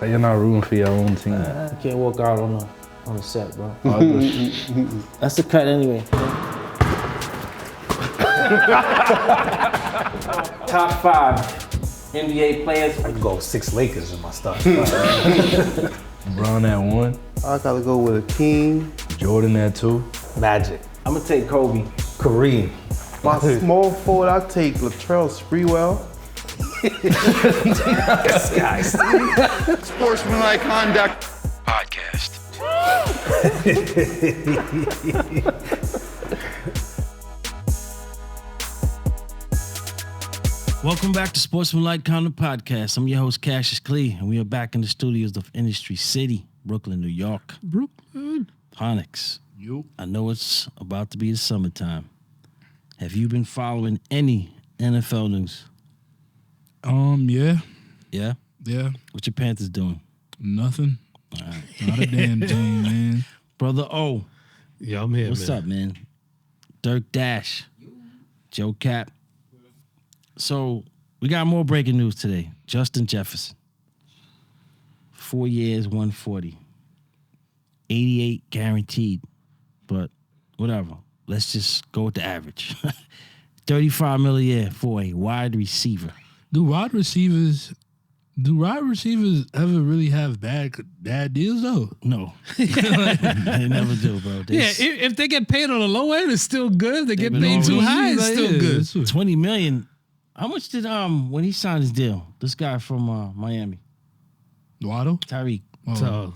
You're not rooting for your own team. You can't walk out on the set, bro. That's the cut anyway. Top 5 NBA players. I can go 6 Lakers in my stuff. LeBron at 1. I gotta go with King. Jordan at 2. Magic. I'm gonna take Kobe. Kareem. My small forward, I'll take Latrell Sprewell. This guy. Sportsmanlike Conduct Podcast. Welcome back to Sportsmanlike Conduct Podcast. I'm your host, Cassius Clay, and we are back in the studios of Industry City, Brooklyn, New York. Brooklyn. Onyx. Yo. I know it's about to be the summertime. Have you been following any NFL news? Yeah. Yeah? Yeah. What your Panthers doing? Nothing. All right. Not a damn thing, man. Brother O. Yeah, I'm here, What's up, man? Dirk Dash. Joe Cap. So, we got more breaking news today. Justin Jefferson. 4 years, 140. 88 guaranteed. But whatever. Let's just go with the average. $35 million a year for a wide receiver. Do wide receivers ever really have bad deals though? No. They never do, bro. If they get paid on the low end, it's still good. They get been paid too always- high, it's still good. $20 million. How much did when he signed his deal? This guy from Miami, Waddle? Tyreek. Oh, So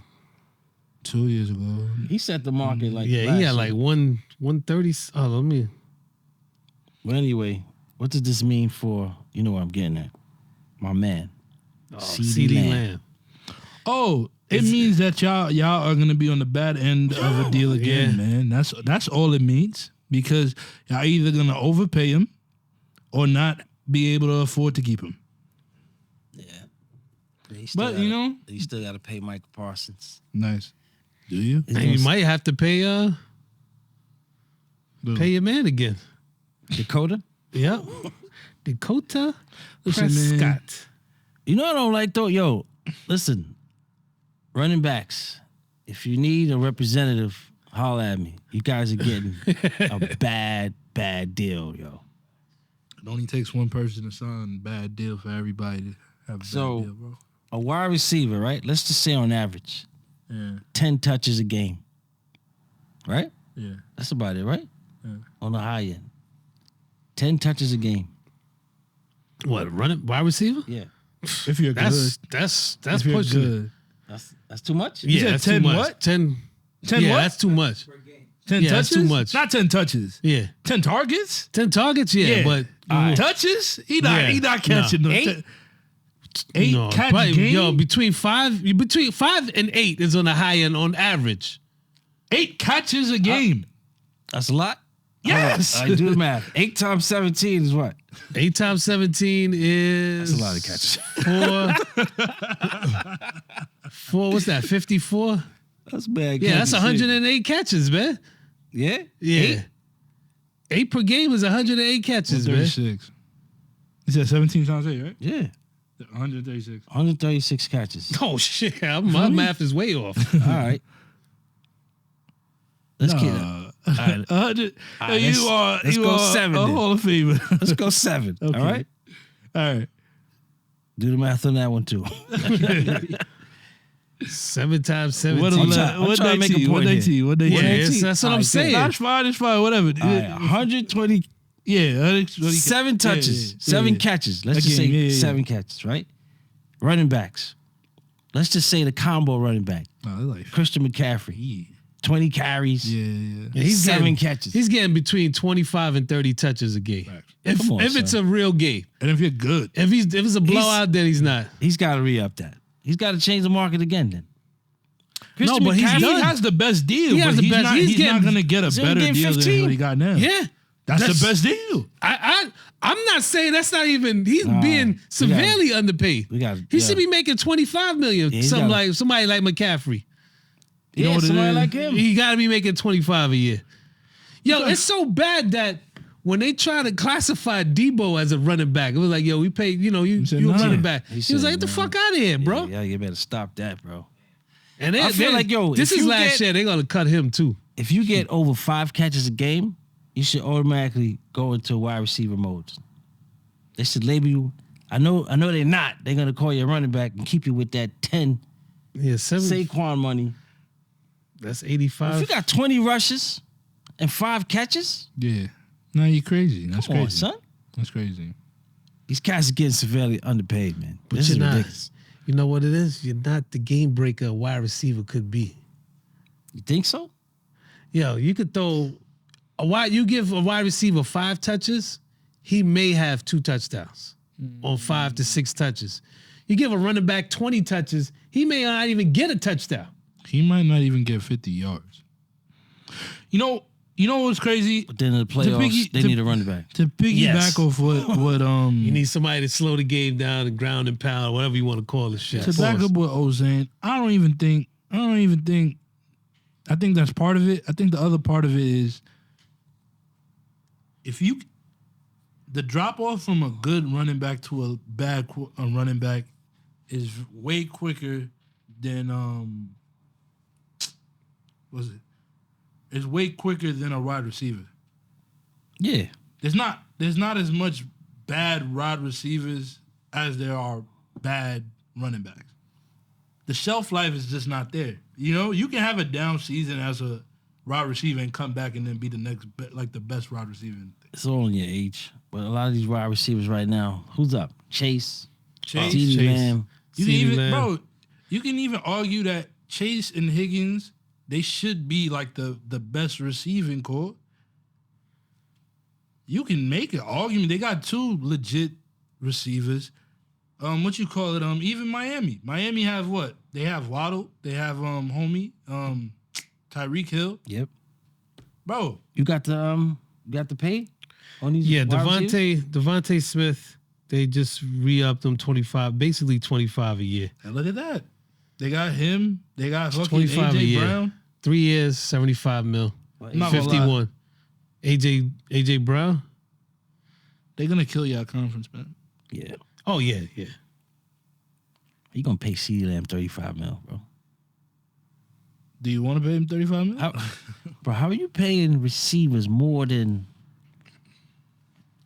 2 years ago. He set the market like yeah, last he had year. like 130. Oh, let me. But anyway, what does this mean for, you know what I'm getting at? My man. CD Lamb. Oh, it means that y'all are gonna be on the bad end of a deal again, man. That's all it means, because y'all either gonna overpay him or not be able to afford to keep him. Yeah. But you know, you still got to pay Michael Parsons. nice. Do you? He's And you gonna- might have to pay your man again. Dakota. Yep. Dakota Listen, man. Prescott. You know what I don't like though? Yo, listen, running backs, if you need a representative, holler at me. You guys are getting a bad deal, yo. It only takes one person to sign a bad deal for everybody to have a bad deal, bro. A wide receiver, right? Let's just say on average, Yeah, 10 touches a game, right? yeah. That's about it, right? Yeah. On the high end. 10 touches a game. What, running wide receiver? Yeah. If you're That's good, that's if you're pushing it. good. That's too much? Yeah, said that's 10 too much. what? 10 10 yeah, what? that's too much. 10 Yeah, touches? that's too much. Not 10 touches. Yeah. 10 targets? 10 targets, yeah, but touches? He not catching No. no. 8? 8 no, catch probably, game? yo, between 5 and 8 is on the high end on average. 8 catches a game. That's a lot? Yes. I do the math. 8 times 17 is what? 8 times 17 is That's a lot of catches. 4, what's that, 54? That's bad. Yeah, that's catches, 108 catches, man. Yeah? Yeah. 8 per game is 108 catches, man. 136. You said 17 times 8, right? Yeah. 136. 136 catches. Oh, shit. My math is way off. All right. Let's get it. All right. 100. right, let's you go are 7 a then. Hall of Famer. Let's go 7. Okay. All right? All right. Do the math on that one, too. 7 times 17. What I'm trying to make a point here. What they Yeah, say? that's what I'm Alright, saying. That's fine. It's fine. Whatever. All right, 120, Yeah. 120. 7 touches, Yeah, 7 yeah. catches. Let's just Again, say yeah, yeah. 7 catches, right? Running backs. Let's just say the combo running back. Oh, they're like, Christian McCaffrey. 20 carries, yeah. He's 7 getting, catches. He's getting between 25 and 30 touches a game. If Come on, it's son. a real game. And if you're good, If it's a blowout, then he's not. He's got to re-up that. He's got to change the market again then. no, Christian but he McCaffrey- has the best deal. He has but the best- Not, he's he's getting- not going to get a he's gonna better get deal than 15. what he got now. Yeah. That's the best deal. I'm not saying that's not even. He's being severely underpaid. He should be making $25 million. Yeah, Somebody like McCaffrey. Yeah, what it somebody is? like him. He got to be making $25 a year. Yo, it's so bad that when they tried to classify Debo as a running back, it was like, yo, we paid, you said, you a nah. running back. He He was said, like, get the nah. fuck out of here, bro. Yeah, you better stop that, bro. And I feel like, yo, this if is you last get- year. They're gonna cut him too. If you get over 5 catches a game, you should automatically go into wide receiver mode. They should label you. I know they're not. They're gonna call you a running back and keep you with that 10 Yeah, 7. Saquon money. That's If 85. you got 20 rushes and 5 catches, Yeah. No, you're crazy. That's come on, crazy. son. That's crazy. These guys are getting severely underpaid, man. But This is you're not. ridiculous. You know what it is? You're not the game breaker a wide receiver could be. You think so? Yo, you could throw you give a wide receiver 5 touches, he may have 2 touchdowns on 5 to 6 touches. You give a running back 20 touches, he may not even get a touchdown. He might not even get 50 yards. You know what's crazy? But then in the playoffs, they need a running back. To piggyback Yes. off what You need somebody to slow the game down and ground and pound, whatever you want to call this shit. to back up what O's saying, I think that's part of it. I think the other part of it is the drop off from a good running back to a bad running back is way quicker than it's way quicker than a wide receiver. Yeah. There's not as much bad wide receivers as there are bad running backs. The shelf life is just not there. You know, you can have a down season as a wide receiver and come back and then be the next the best wide receiver. It's all in your age. But a lot of these wide receivers right now, who's up? Chase. Chase. CeeDee Lamb. You can even argue that Chase and Higgins, they should be like the best receiving core. You can make an argument. They got 2 legit receivers. What you call it? Even Miami. Miami have what? They have Waddle. They have Tyreek Hill. Yep. Bro, You got the pay on these Yeah, wide receivers? Devontae Smith, they just re-upped him 25, basically 25 a year. and look at that. They got him. They got fucking 25 a AJ year. Brown. 3 years, 75 mil. I'm not gonna lie. 51. AJ Brown? They're gonna kill y'all conference, man. Yeah. Oh, yeah. You gonna pay CeeDee Lamb $35 million, bro. Do you want to pay him $35 million? How are you paying receivers more than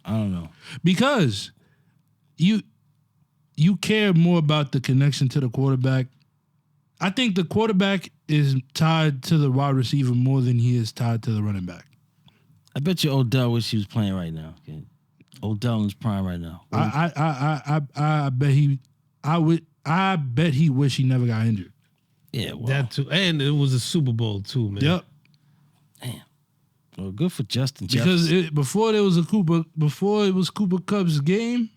I don't know. Because you care more about the connection to the quarterback. I think the quarterback is tied to the wide receiver more than he is tied to the running back. I bet you Odell wish he was playing right now. Okay? Odell in his prime right now. I bet he wish he never got injured. Yeah, well, That too. And it was a Super Bowl too, man. Yep. well, good for Justin Because Jefferson. before it was Cooper Kupp's game,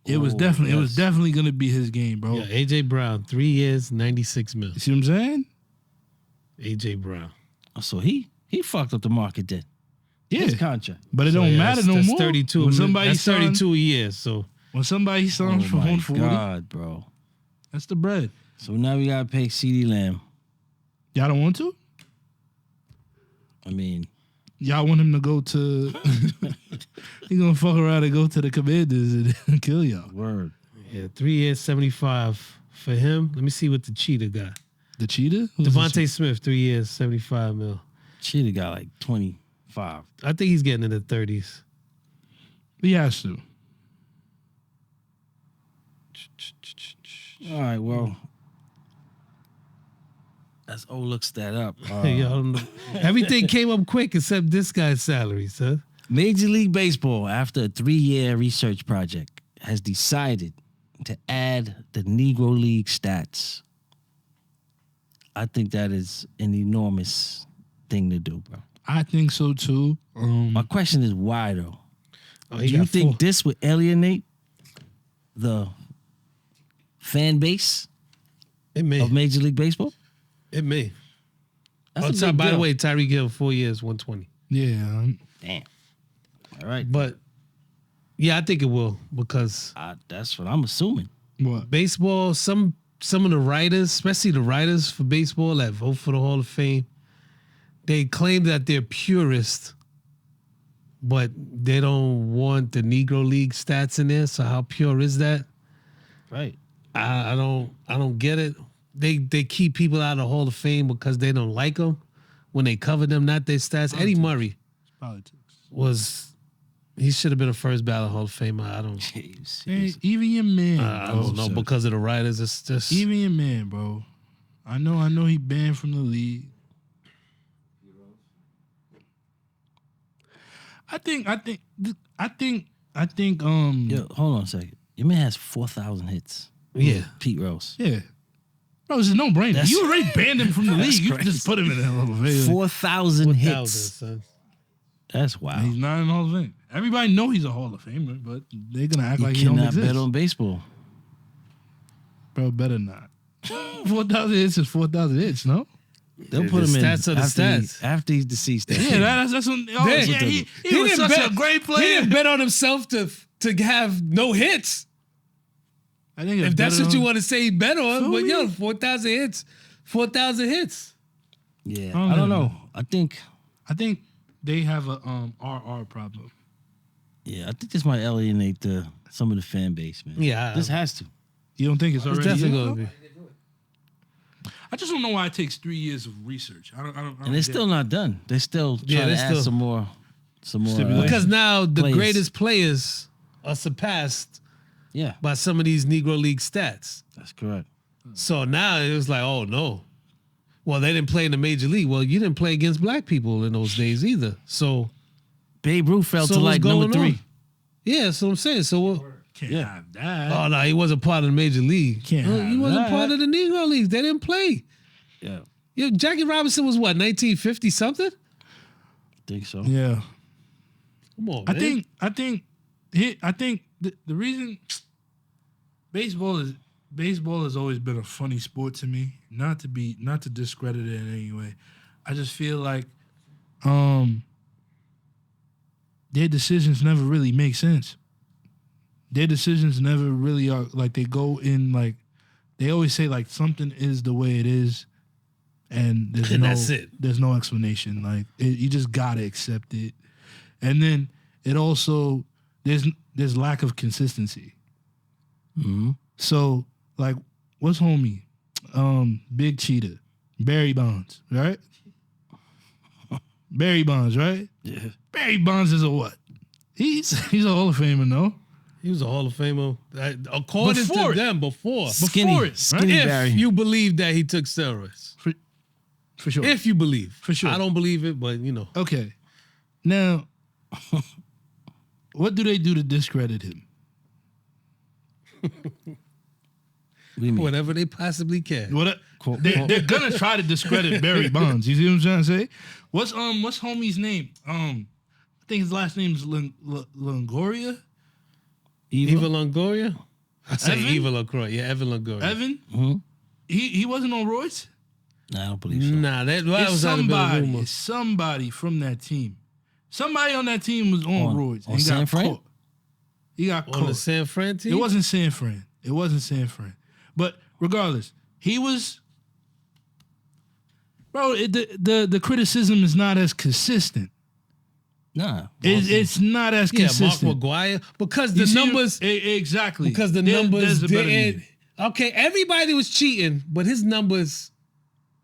it was definitely gonna be his game, bro. Yeah, AJ Brown, 3 years, 96 mil. You see what I'm saying? AJ Brown. So he fucked up the market then. Yeah. His contract. But it don't matter no that's more. 32. When somebody That's signs, 32 a year. So when somebody signs for Oh my 140, God, bro. that's the bread. So now we gotta pay CeeDee Lamb. Y'all don't want to? I mean, Y'all want him to go to? He gonna fuck around and go to the Commanders and kill y'all. word. yeah, 3 years, 75 for him. Let me see what the cheetah got. The cheetah? Who's the Devontae Smith, 3 years, 75 mil. Cheetah got like 25. I think he's getting in the 30s. He has to. All right, well, as O looks that up, Yo, everything came up quick except this guy's salary, son. Major League Baseball, after a 3-year research project, has decided to add the Negro League stats. I think that is an enormous thing to do, bro. I think so too. My question is why, though? Oh, Do you think this would alienate the fan base it may? of Major League Baseball? It may. That's a big By the deal. way, Tyreek Hill, 4 years, 120. Yeah. Damn. All right. But yeah, I think it will because That's what I'm assuming. What? baseball, some of the writers, especially the writers for baseball that vote for the Hall of Fame, they claim that they're purists but they don't want the Negro League stats in there. So how pure is that? Right. I don't get it. They keep people out of the Hall of Fame because they don't like them when they cover them, not their stats. Eddie Murray he should have been a first ballot Hall of Famer. I don't. Hey, even your man. I don't know because of the writers. It's just Even your man, bro. I know he banned from the league. I think. Yo, hold on a second. Your man has 4,000 hits. yeah. Pete Rose. Yeah. Bro, it's a no-brainer. That's- You already banned him from the That's league. You crazy. just put him in that level. 4,000 hits. 1,000, son. That's wild. He's not in the Hall of Fame. Everybody know he's a Hall of Famer, but they're gonna act You like he don't cannot exist. bet on baseball. Bro, better not. 4,000 hits is 4,000 hits, no? They'll The put him in stats are the stats. after he's deceased. Yeah, that's what. Oh, Yeah. yeah, he was didn't such bet- a great He player. didn't bet on himself to have no hits. I think If that's what you want to. to say, he bet on. Feel But me? yo, 4,000 hits. 4,000 hits. Yeah, I I don't know. know. I think they have a RR problem. I think this might alienate some of the fan base, man. Yeah. This has to. You don't think it's It's already? definitely in? going to be. I just don't know why it takes 3 years of research. I don't And get they're it. still not done. They're still trying they're to add still- some more. Stipulation. Because now the Players. greatest players are surpassed Yeah, by some of these Negro League stats. that's correct. So now it was like, oh, no. Well, they didn't play in the major league. Well, you didn't play against black people in those days either. So, Babe Ruth fell So to what's like number going 3. on? yeah, that's what I'm saying. So, what? Can't Yeah. have that. Oh, no, he wasn't part of the major league. Can't Well, have he wasn't that. part of the Negro Leagues. They didn't play. Yeah, Yeah, Jackie Robinson was what, 1950 something? I think so. Yeah. Oh, Come on, I man. think the reason baseball has always been a funny sport to me. Not to discredit it in any way. I just feel like their decisions never really make sense. Their decisions never really are like they go in like they always say like something is the way it is, and And that's it. There's no explanation. Like you just gotta accept it, and then it also there's lack of consistency. Mm-hmm. So like, what's homie? Big Cheetah, Barry Bonds, right? Barry Bonds, right? Yeah. Barry Bonds is a what? He's a Hall of Famer, no? He was a Hall of Famer. According Before to it. them, before. Skinny, Before it, right? skinny If Barry. you believe that he took steroids. For sure. If you believe. For sure. I don't believe it, but you know. Okay. Now, what do they do to discredit him? What do you mean? Whatever they possibly can. They're gonna try to discredit Barry Bonds. You see what I'm trying to say? What's homie's name? I think his last name is Longoria. Eva Longoria? I say Evan? Eva Longoria. Yeah, Evan Longoria. Evan. Mm-hmm. He wasn't on roids. Nah, I don't believe so. Nah, that It's was out of the somebody. rumor. It's somebody from that team. Somebody on that team was on roids on and San got Fran? caught. He got On caught. the San Fran team? It wasn't San Fran. It wasn't San Fran. But regardless, he was. Bro, the criticism is not as consistent. Nah. It's not as Yeah, Mark consistent. McGuire. Because You the see- numbers. exactly. Because the There- numbers there's a better didn't. name. Okay, everybody was cheating, but his numbers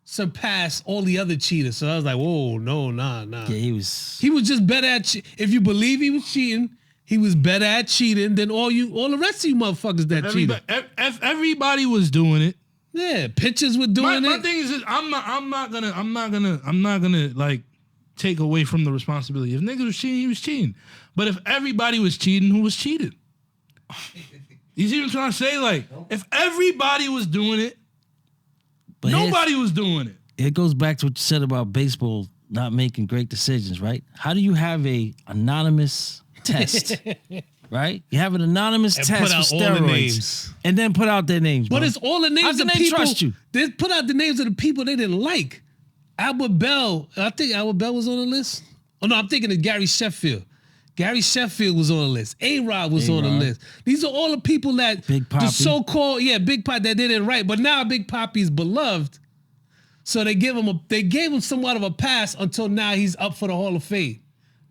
surpassed all the other cheaters. So I was like, whoa, no, nah. Yeah, he was. He was just better at if you believe he was cheating, he was better at cheating than all the rest of you motherfuckers that cheated. Everybody was doing it. Yeah, pitchers were doing My it. thing is, I'm not gonna like take away from the responsibility. If niggas was cheating, he was cheating. But if everybody was cheating, who was cheating? You see what I'm trying to say? Like, if everybody was doing it, But nobody was doing it. It goes back to what you said about baseball not making great decisions, right? How do you have a anonymous test, right? You have an anonymous And test put for out all the steroids, names. and then put out their names. But bro. it's all the How names can of they people. trust you? They put out the names of the people they didn't like. Albert Bell. I think Albert Bell was on the list. Oh no, I'm thinking of Gary Sheffield. Gary Sheffield was on the list. A-Rod was on the A-Rod. list. These are all the people that Big Papi. the so-called Big Papi that they didn't write. But now Big Papi's beloved, so they gave him somewhat of a pass until now he's up for the Hall of Fame.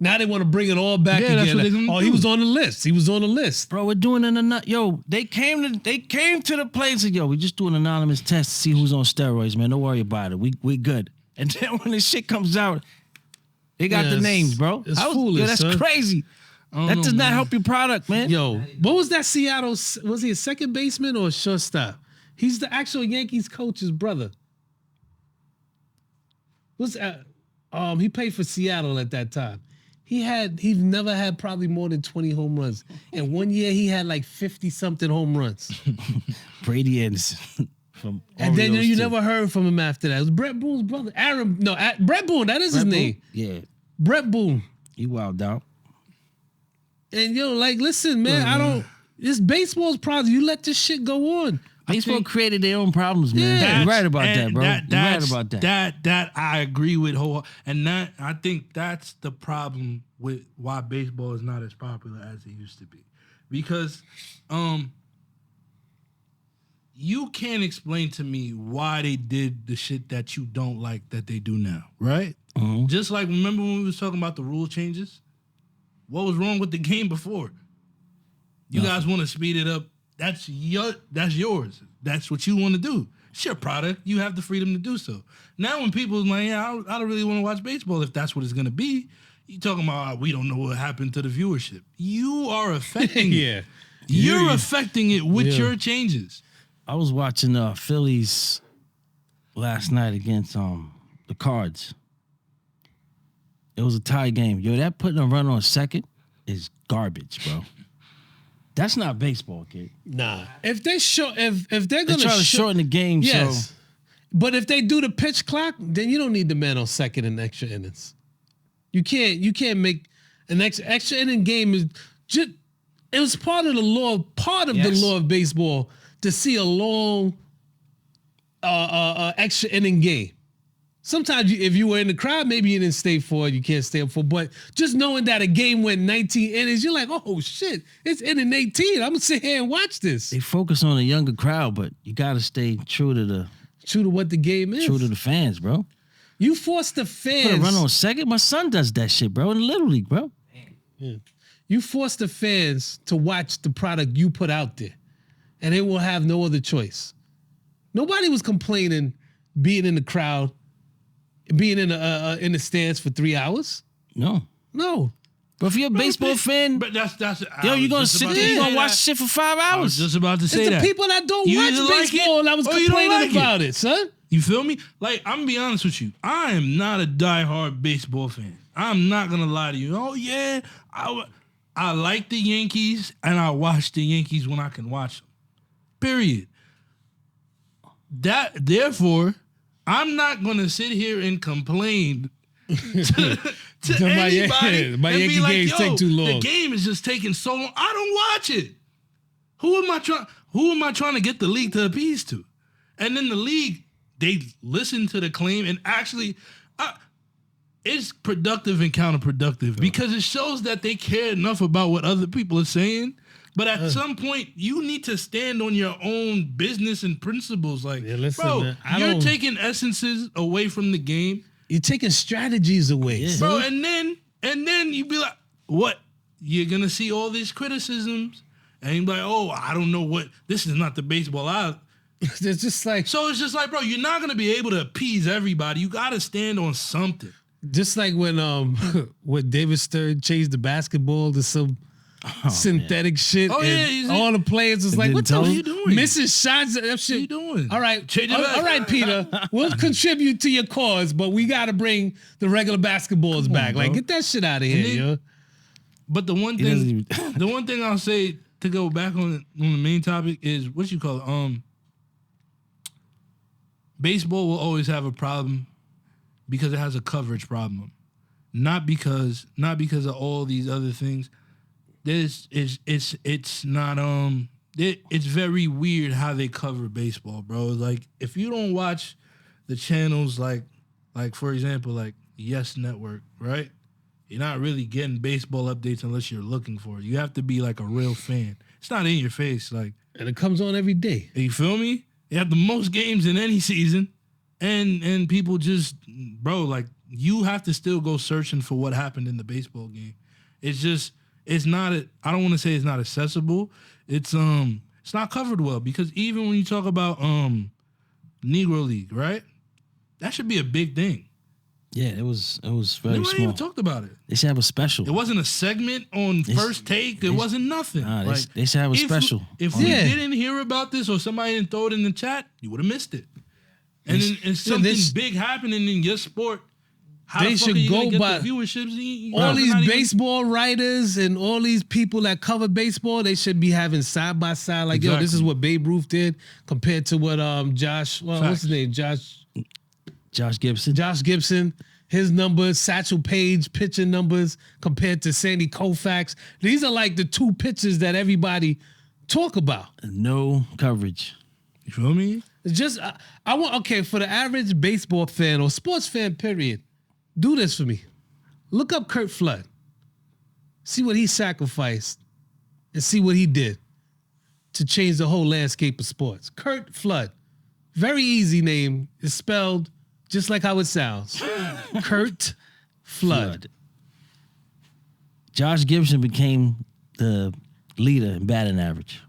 Now they want to bring it all back Yeah, again. that's what they're gonna He do. was on the list. He was on the list. Bro, we're doing an they came to the place and said, yo, we just do an anonymous test to see who's on steroids, man. Don't worry about it. We good. And then when the shit comes out, they got the Yeah, names, bro. it's foolish, Yo, that's son. crazy. That does not help your product, man. Yo, what was that Seattle? Was he a second baseman or a shortstop? He's the actual Yankees coach's brother. He played for Seattle at that time. He's never had probably more than 20 home runs. And one year he had like 50 something home runs. Brady Anderson from And then Orioles you too. never heard from him after that. It was Brett Boone's brother. Brett Boone, that is his Brett name. Boone? Yeah, Brett Boone. he wilded out. And yo, like, listen, man, this baseball's problem. You let this shit go on. Baseball created their own problems, man. Yeah. You're right about And that, bro. You're right about that. That I agree with and that I think that's the problem with why baseball is not as popular as it used to be, because you can't explain to me why they did the shit that you don't like that they do now, right? Just like, remember when we was talking about the rule changes? What was wrong with the game before? You guys want to speed it up. That's yours. That's what you want to do. It's your product. You have the freedom to do so. Now when people are like, yeah, I don't really want to watch baseball if that's what it's going to be, you talking about, we don't know what happened to the viewership. You are affecting it. You're affecting it with your changes. I was watching Phillies last night against the Cards. It was a tie game. Yo, that putting a run on second is garbage, bro. That's not baseball, kid. Nah. If they're They're gonna trying to shorten the game, yes. so But if they do the pitch clock, then you don't need the man on second in extra innings. You can't make an extra inning game is just it was part of the law the law of baseball to see a long extra inning game. Sometimes if you were in the crowd, maybe you didn't stay for it, you can't stay up for it. But just knowing that a game went 19 innings, you're like, oh shit, it's inning 18. I'm gonna sit here and watch this. they focus on a younger crowd, but you got to stay true to what the game is. the fans, bro. You force the Put a fans. run on second. My son does that shit, bro, in the Little League, bro. You force the fans to watch the product you put out there, and they will have no other choice. Nobody was complaining being in the crowd, being in the stands for 3 hours. No. But if you're a baseball fan, But that's yo, you're gonna sit there, you're gonna watch shit for 5 I was hours. just about to say It's that. the people that don't You watch either like baseball it that was or you don't complaining like it. about it, son. You feel me? Like, I'm gonna be honest with you. I am not a diehard baseball fan. I'm not gonna lie to you. Oh yeah, I like the Yankees and I watch the Yankees when I can watch them. Period. Therefore, I'm not gonna sit here and complain to anybody my and Yankee be like, games yo, take too long. the game is just taking so long. I don't watch it. Who am I trying to get the league to appease to? And then the league, they listen to the claim and actually, it's productive and counterproductive because it shows that they care enough about what other people are saying. But at some point, you need to stand on your own business and principles. Like, listen, bro, man, you're taking essences away from the game, You're taking strategies away, son. bro. And then you be like, what? You're gonna see all these criticisms, and you be like, oh, I don't know what. This is not the baseball I. It's just like So it's just like, bro, you're not gonna be able to appease everybody. You gotta stand on something. Just like when when David Stern changed the basketball to some synthetic shit. Oh, and yeah, all the players was like, didn't "What tell the him? you doing? missing shots?" That shit. What you doing? All right, Change it back. all right, Peter. We'll contribute to your cause, but we got to bring the regular basketballs back. Like, bro. get that shit out of here, then- yo. But the one doesn't thing, the one thing I'll say to go back on the main topic is what you call it. Baseball will always have a problem because it has a coverage problem, not because of all these other things. It's not it's very weird how they cover baseball, bro. Like, if you don't watch the channels like for example, like Yes Network, right? You're not really getting baseball updates unless you're looking for it. You have to be like a real fan. It's not in your face. Like, And it comes on every day. you feel me? They have the most games in any season, and people just, bro, like, you have to still go searching for what happened in the baseball game. It's just, it's not, I don't want to say it's not accessible. It's not covered well, because even when you talk about Negro League, right? That should be a big thing. Yeah, it was very Nobody small. even talked about it. They should have a special. It wasn't a segment on First Take. It wasn't nothing. Nah, Like, they should have a special. If we didn't hear about this or somebody didn't throw it in the chat, you would have missed it. And then if something big happening in your sport, how They the fuck should are you gonna go get by the viewerships? all these baseball writers and all these people that cover baseball, they should be having side by side. Like, yo, this is Exactly. what Babe Ruth did compared to what Josh, what's his name? Josh Gibson. Josh Gibson, his numbers, Satchel Paige pitching numbers compared to Sandy Koufax. These are like the two pitchers that everybody talk about. No coverage. You feel me? It's just I want, okay, for the average baseball fan or sports fan, period, do this for me. Look up Kurt Flood. See what he sacrificed and see what he did to change the whole landscape of sports. Kurt Flood. Very easy name. It's spelled just like how it sounds. Kurt Flood. Josh Gibson became the leader in batting average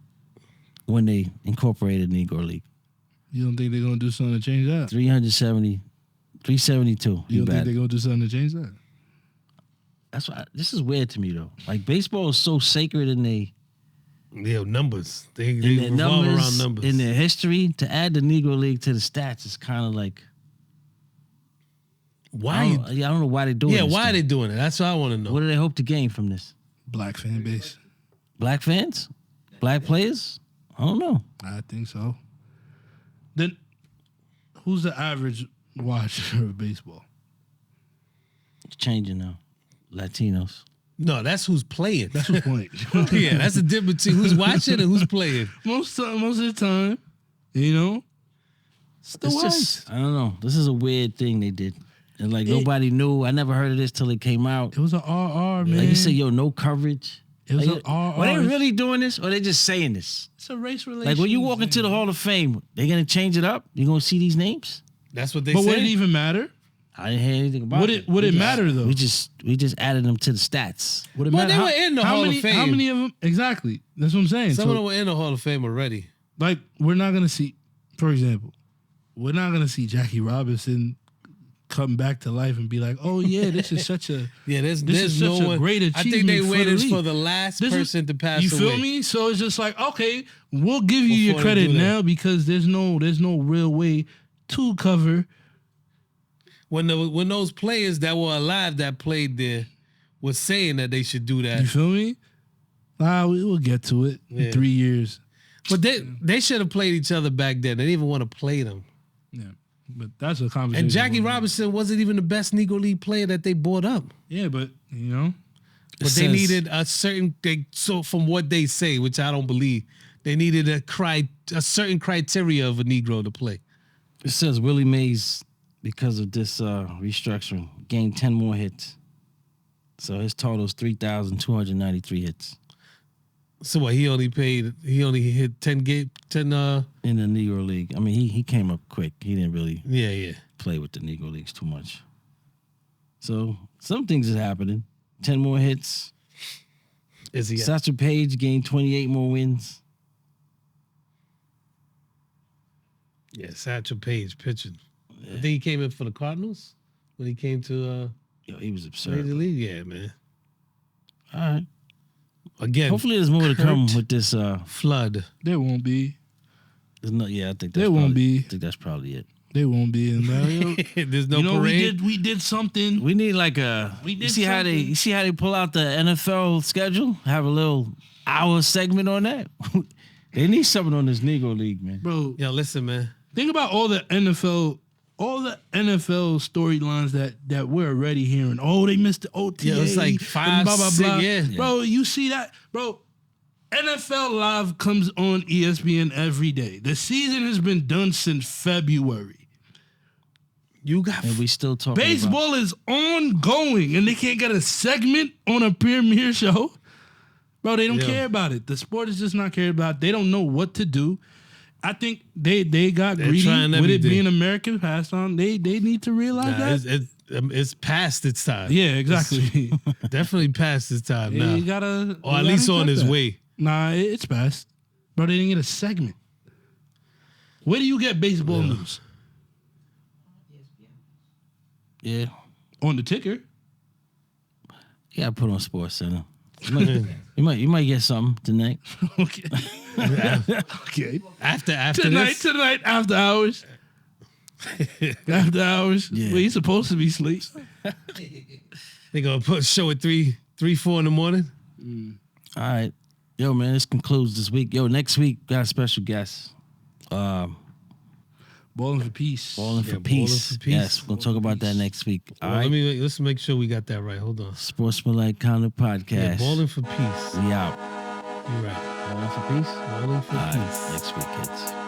when they incorporated Negro League. You don't think they're gonna do something to change that? 372. You don't think they're gonna do something to change that? That's why this is weird to me though. Like, baseball is so sacred in Numbers. They in their revolve numbers, around numbers. in their history. To add the Negro League to the stats is kind of like, Why? I don't know why they're doing Yeah, this. why are thing. they doing it? That's what I want to know. What do they hope to gain from this? Black fan base. Black fans? Black players? I don't know. I think so. Then, who's the average watcher of baseball? It's changing now. Latinos. No, that's who's playing. That's the point. Yeah, that's the difference between who's watching and who's playing. most of the time, you know, it's the It's whites. just, I don't know. This is a weird thing they did. And like, nobody knew. I never heard of this till it came out. It was an RR, man. Like you said, yo, no coverage. It was Like, an RR. Are they really doing this, or they just saying this? It's a race relation. Like, when you walk into the Hall of Fame, they gonna change it up? You gonna see these names? That's what they But say. would it even matter? I didn't hear anything about Would it. it matter though? We just added them to the stats. Would it Well, matter? they were in the Hall of Fame. How many of them? Exactly. That's what I'm saying. Some So, of them were in the Hall of Fame already. like, we're not gonna see, for example, we're not gonna see Jackie Robinson come back to life and be like, "Oh yeah, this is such a Yeah, this there's is no such a one. great I achievement." think they for waited the league. for the last This is- person to pass You feel away. me? So it's just like, okay, we'll give you your Before they credit do that. now because there's no real way to cover. When those players that were alive that played there were saying that they should do that. You feel me? We will get to it Yeah. in 3 years. But they should have played each other back then. They didn't even want to play them. Yeah, but that's a conversation. And Jackie for- Robinson wasn't even the best Negro League player that they bought up. Yeah, but you know, But they needed a certain so from what they say, which I don't believe, they needed a certain criteria of a Negro to play. It says Willie Mays, because of this restructuring, gained 10 more hits. So his total is 3,293 hits So what? He only hit 10 in the Negro League. I mean, he came up quick. He didn't really Yeah. play with the Negro Leagues too much. So some things is happening. 10 more hits. Is he? Satchel Paige gained 28 more wins. Yeah, Satchel Paige pitching. I think he came in for the Cardinals when he came to Yo, he was Major absurd. League. Yeah, man. All right. Again, Hopefully there's more to come Kurt with this. Flood. there won't be. There's no, yeah, I think that's There won't probably, be. I think that's probably it. They won't be in Mario. There's no You know, parade. we did something. We need like a. We did You see how something. they pull out the NFL schedule? Have a little hour segment on that. They need something on this Negro League, man. Bro, Yo, listen, man. think about all the NFL storylines that we're already hearing. Oh, they missed the OTA. Yeah, it's like and 5, blah, blah, 6, blah. yeah. Bro, you see that? Bro, NFL Live comes on ESPN every day. The season has been done since February. You got And we still talking about. Baseball is ongoing, and they can't get a segment on a premiere show. Bro, they don't Yeah. care about it. The sport is just not cared about. They don't know what to do. I think they got They're greedy trying with it everything. being American pastime. They need to realize that. it's past its time. Yeah, exactly. Definitely past its time Yeah, now. you gotta, Or at least on his way. Nah, it's past. Bro, they didn't get a segment. Where do you get baseball news? Yeah. On the ticker. You gotta put on Sports Center. You might get something tonight. Okay. Okay. After Tonight, after hours. After hours. Yeah. Well, he's supposed to be asleep. they gonna put show at 3, 4 in the morning. All right. Yo, man, this concludes this week. Yo, next week, got a special guest. Balling for peace. Balling for Balling Peace. for Peace. Yes, we're going to talk about that next week. All Well, right. let's make sure we got that right. Hold on. Sportsmanlike Conduct Podcast. Yeah, balling for peace. We out. You're right. Balling for Peace? Balling for All right, peace. next week, kids.